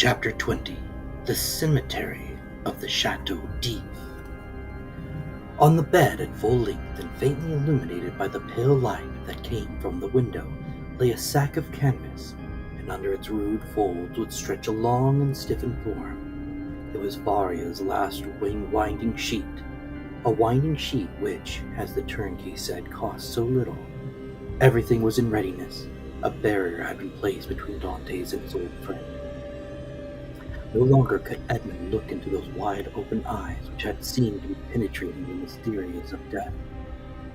Chapter 20 The Cemetary of the Château. On the bed at full length and faintly illuminated by the pale light that came from the window lay a sack of canvas, and under its rude folds would stretch a long and stiffened form. It was Varia's last winding sheet, a winding sheet which, as the turnkey said, cost so little. Everything was in readiness. A barrier had been placed between Dantès and his old friend. No longer could Edmond look into those wide-open eyes which had seemed to be penetrating the mysterious of death.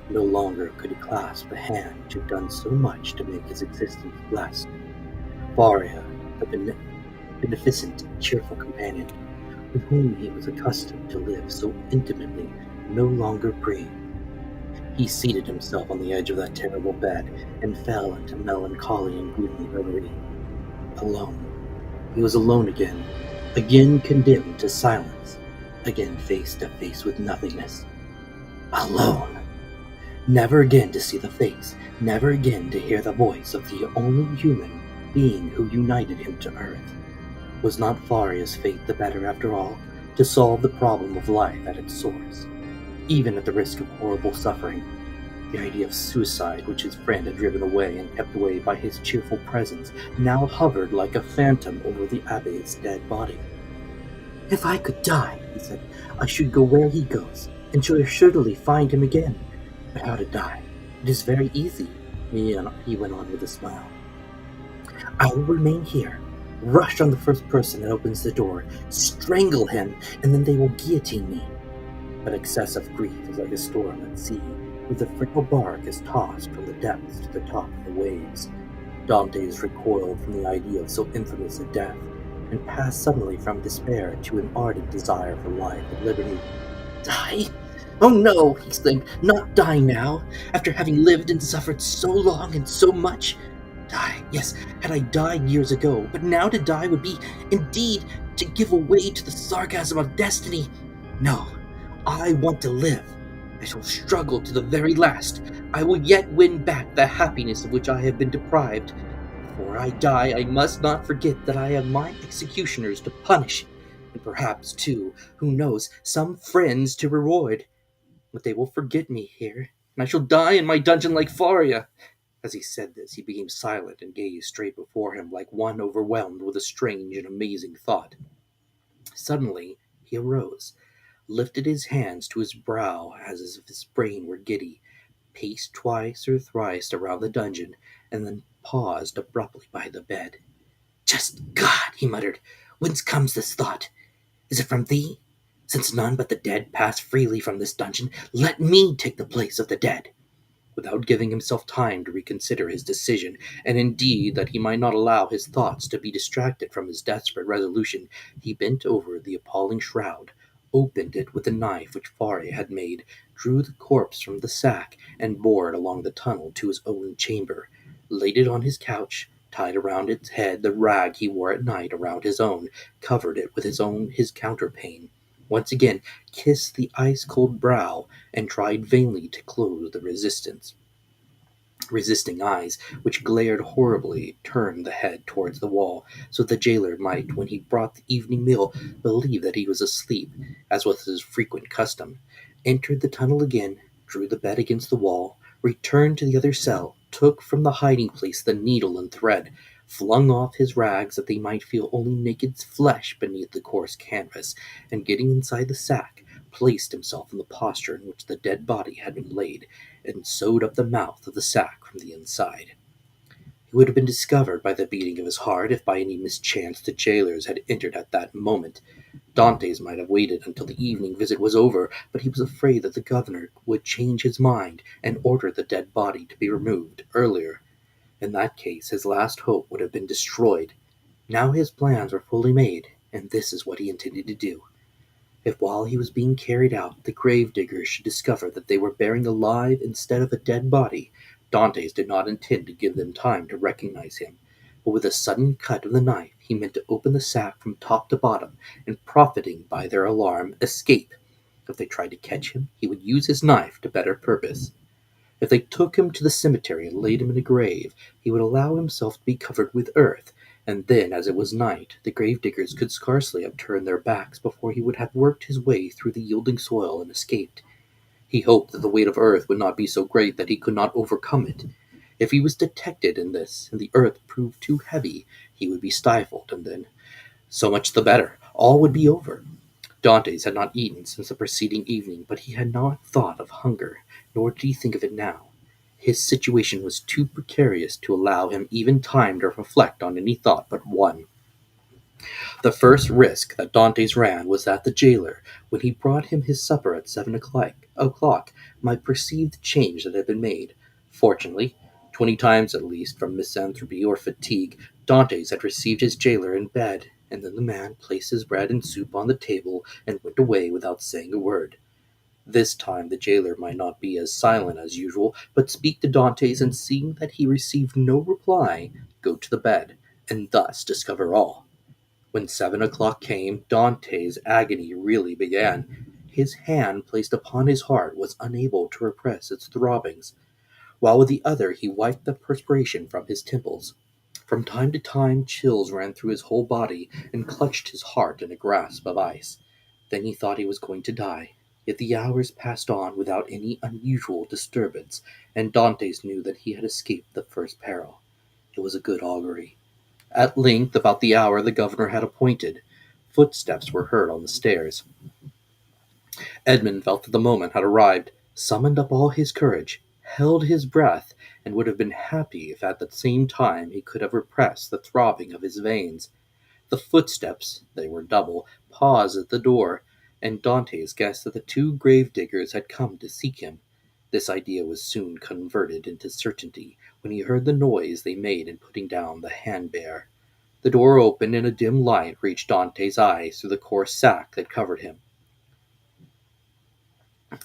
No longer could he clasp the hand which had done so much to make his existence blessed. Varia, the beneficent, cheerful companion, with whom he was accustomed to live so intimately, no longer breathed. He seated himself on the edge of that terrible bed and fell into melancholy and gloomy reverie. Alone. He was alone again condemned to silence, again face to face with nothingness. Alone! Never again to see the face, never again to hear the voice of the only human being who united him to earth. Was not Varia's fate the better, after all, to solve the problem of life at its source, even at the risk of horrible suffering? The idea of suicide, which his friend had driven away and kept away by his cheerful presence, now hovered like a phantom over the abbé's dead body. "If I could die," he said, "I should go where he goes, and should assuredly find him again. But how to die? It is very easy," he went on with a smile. "I will remain here, rush on the first person that opens the door, strangle him, and then they will guillotine me." But excessive grief is like a storm at sea, where the frail bark is tossed from the depths to the top of the waves. Dantès recoiled from the idea of so infamous a death, and passed suddenly from despair to an ardent desire for life and liberty. "Die? Oh no!" he exclaimed. "Not die now, after having lived and suffered so long and so much. Die, yes, had I died years ago, but now to die would be, indeed, to give way to the sarcasm of destiny. No, I want to live. I shall struggle to the very last. I will yet win back the happiness of which I have been deprived. Before I die, I must not forget that I have my executioners to punish, and perhaps, too, who knows, some friends to reward. But they will forget me here, and I shall die in my dungeon like Varia." As he said this, he became silent and gazed straight before him like one overwhelmed with a strange and amazing thought. Suddenly he arose, lifted his hands to his brow as if his brain were giddy, paced twice or thrice around the dungeon, and then paused abruptly by the bed. "Just God!" he muttered. "Whence comes this thought? Is it from thee? Since none but the dead pass freely from this dungeon, let me take the place of the dead." Without giving himself time to reconsider his decision, and indeed that he might not allow his thoughts to be distracted from his desperate resolution, he bent over the appalling shroud, opened it with the knife which Varia had made, drew the corpse from the sack, and bore it along the tunnel to his own chamber, laid it on his couch, tied around its head the rag he wore at night around his own, covered it with his counterpane, once again kissed the ice-cold brow, and tried vainly to close the resisting eyes, which glared horribly, turned the head towards the wall, so the jailer might, when he brought the evening meal, believe that he was asleep, as was his frequent custom, entered the tunnel again, drew the bed against the wall, returned to the other cell, took from the hiding-place the needle and thread, flung off his rags that they might feel only naked flesh beneath the coarse canvas, and getting inside the sack, placed himself in the posture in which the dead body had been laid, and sewed up the mouth of the sack from the inside. He would have been discovered by the beating of his heart if by any mischance the jailers had entered at that moment. Dantès might have waited until the evening visit was over, but he was afraid that the governor would change his mind and order the dead body to be removed earlier. In that case, his last hope would have been destroyed. Now his plans were fully made, and this is what he intended to do. If while he was being carried out, the grave-diggers should discover that they were bearing alive instead of a dead body, Dantès did not intend to give them time to recognize him, but with a sudden cut of the knife he meant to open the sack from top to bottom, and profiting by their alarm, escape. If they tried to catch him, he would use his knife to better purpose. If they took him to the cemetery and laid him in a grave, he would allow himself to be covered with earth, And then, as it was night, the gravediggers could scarcely have turned their backs before he would have worked his way through the yielding soil and escaped. He hoped that the weight of earth would not be so great that he could not overcome it. If he was detected in this, and the earth proved too heavy, he would be stifled, and then so much the better. All would be over. Dantès had not eaten since the preceding evening, but he had not thought of hunger, nor did he think of it now. His situation was too precarious to allow him even time to reflect on any thought but one. The first risk that Dantès ran was that the jailer, when he brought him his supper at 7 o'clock, might perceive the change that had been made. Fortunately, 20 times at least, from misanthropy or fatigue, Dantès had received his jailer in bed, and then the man placed his bread and soup on the table and went away without saying a word. This time the jailer might not be as silent as usual, but speak to Dantès, and seeing that he received no reply, go to the bed, and thus discover all. When 7 o'clock came, Dante's agony really began. His hand placed upon his heart was unable to repress its throbbings, while with the other he wiped the perspiration from his temples. From time to time chills ran through his whole body and clutched his heart in a grasp of ice. Then he thought he was going to die. Yet the hours passed on without any unusual disturbance, and Dantes knew that he had escaped the first peril. It was a good augury. At length, about the hour the governor had appointed, footsteps were heard on the stairs. Edmond felt that the moment had arrived, summoned up all his courage, held his breath, and would have been happy if at the same time he could have repressed the throbbing of his veins. The footsteps, they were double, paused at the door, and Dantes guessed that the two grave-diggers had come to seek him. This idea was soon converted into certainty when he heard the noise they made in putting down the hand-bear. The door opened, and a dim light reached Dante's eyes through the coarse sack that covered him.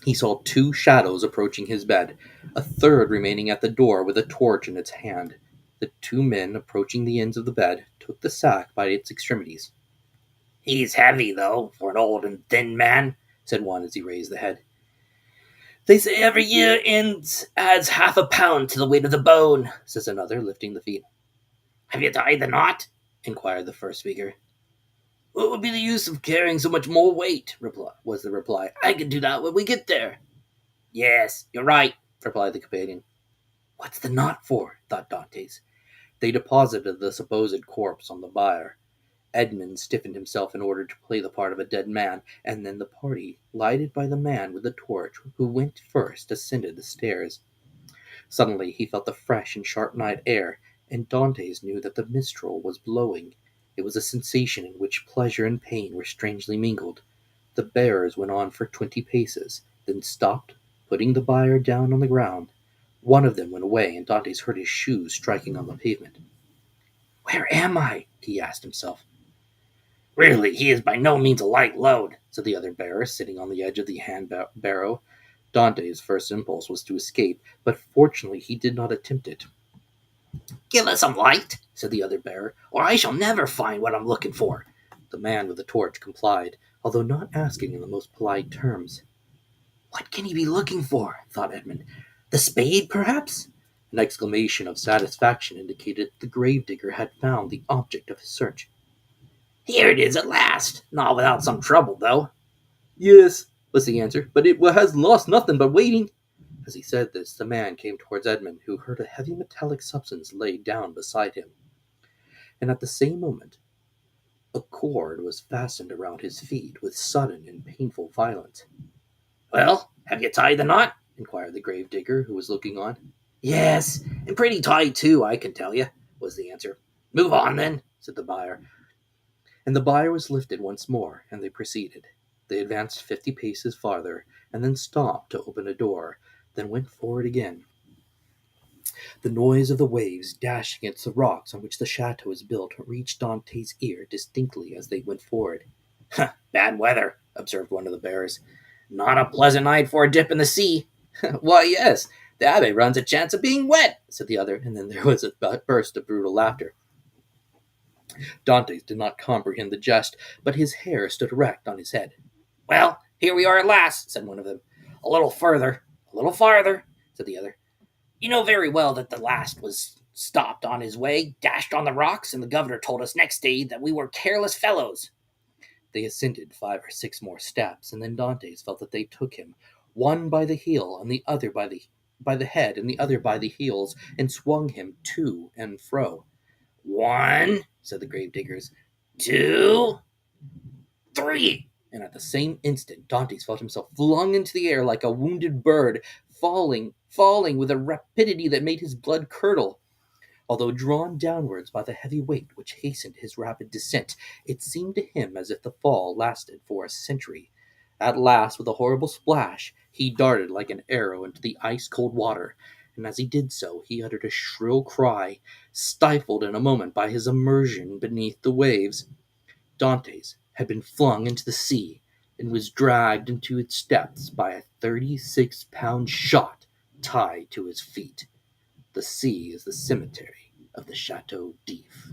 He saw two shadows approaching his bed, a third remaining at the door with a torch in its hand. The two men, approaching the ends of the bed, took the sack by its extremities. "He's heavy, though, for an old and thin man," said one as he raised the head. "They say every year adds half a pound to the weight of the bone," says another, lifting the feet. "Have you tied the knot?" inquired the first speaker. "What would be the use of carrying so much more weight?" was the reply. "I can do that when we get there." "Yes, you're right," replied the companion. "What's the knot for?" thought Dantes. They deposited the supposed corpse on the bier. Edmond stiffened himself in order to play the part of a dead man, and then the party, lighted by the man with the torch, who went first, ascended the stairs. Suddenly he felt the fresh and sharp night air, and Dantes knew that the mistral was blowing. It was a sensation in which pleasure and pain were strangely mingled. The bearers went on for 20 paces, then stopped, putting the bier down on the ground. One of them went away, and Dantes heard his shoes striking on the pavement. "Where am I?" he asked himself. "Really, he is by no means a light load," said the other bearer, sitting on the edge of the hand-barrow. Dante's first impulse was to escape, but fortunately he did not attempt it. "Give us some light," said the other bearer, "or I shall never find what I'm looking for." The man with the torch complied, although not asking in the most polite terms. "What can he be looking for?" thought Edmond. "The spade, perhaps?" An exclamation of satisfaction indicated that the gravedigger had found the object of his search. "Here it is at last, not without some trouble, though." "Yes," was the answer, "but it has lost nothing by waiting." As he said this, the man came towards Edmond, who heard a heavy metallic substance laid down beside him. And at the same moment, a cord was fastened around his feet with sudden and painful violence. "Well, have you tied the knot?" inquired the gravedigger, who was looking on. "Yes, and pretty tight, too, I can tell you," was the answer. "Move on, then," said the buyer. And the bier was lifted once more, and they proceeded. They advanced 50 paces farther, and then stopped to open a door, then went forward again. The noise of the waves dashing against the rocks on which the chateau is built reached Dante's ear distinctly as they went forward. "Bad weather," observed one of the bearers. "Not a pleasant night for a dip in the sea." "Why, yes, the abbé runs a chance of being wet," said the other, and then there was a burst of brutal laughter. Dantes did not comprehend the jest, but his hair stood erect on his head. "Well, here we are at last," said one of them. "A little farther," said the other. "You know very well that the last was stopped on his way, dashed on the rocks, and the governor told us next day that we were careless fellows. They ascended 5 or 6 more steps, and then Dantès felt that they took him, one by the heel, and the other by the head, and the other by the heels, and swung him to and fro. "1," said the gravediggers, "2, 3." And at the same instant Dantès felt himself flung into the air like a wounded bird, falling with a rapidity that made his blood curdle. Although drawn downwards by the heavy weight which hastened his rapid descent, it seemed to him as if the fall lasted for a century. At last, with a horrible splash, he darted like an arrow into the ice-cold water, and as he did so he uttered a shrill cry, stifled in a moment by his immersion beneath the waves. Dantès had been flung into the sea, and was dragged into its depths by a 36-pound shot tied to his feet. The sea is the cemetery of the Château d'If.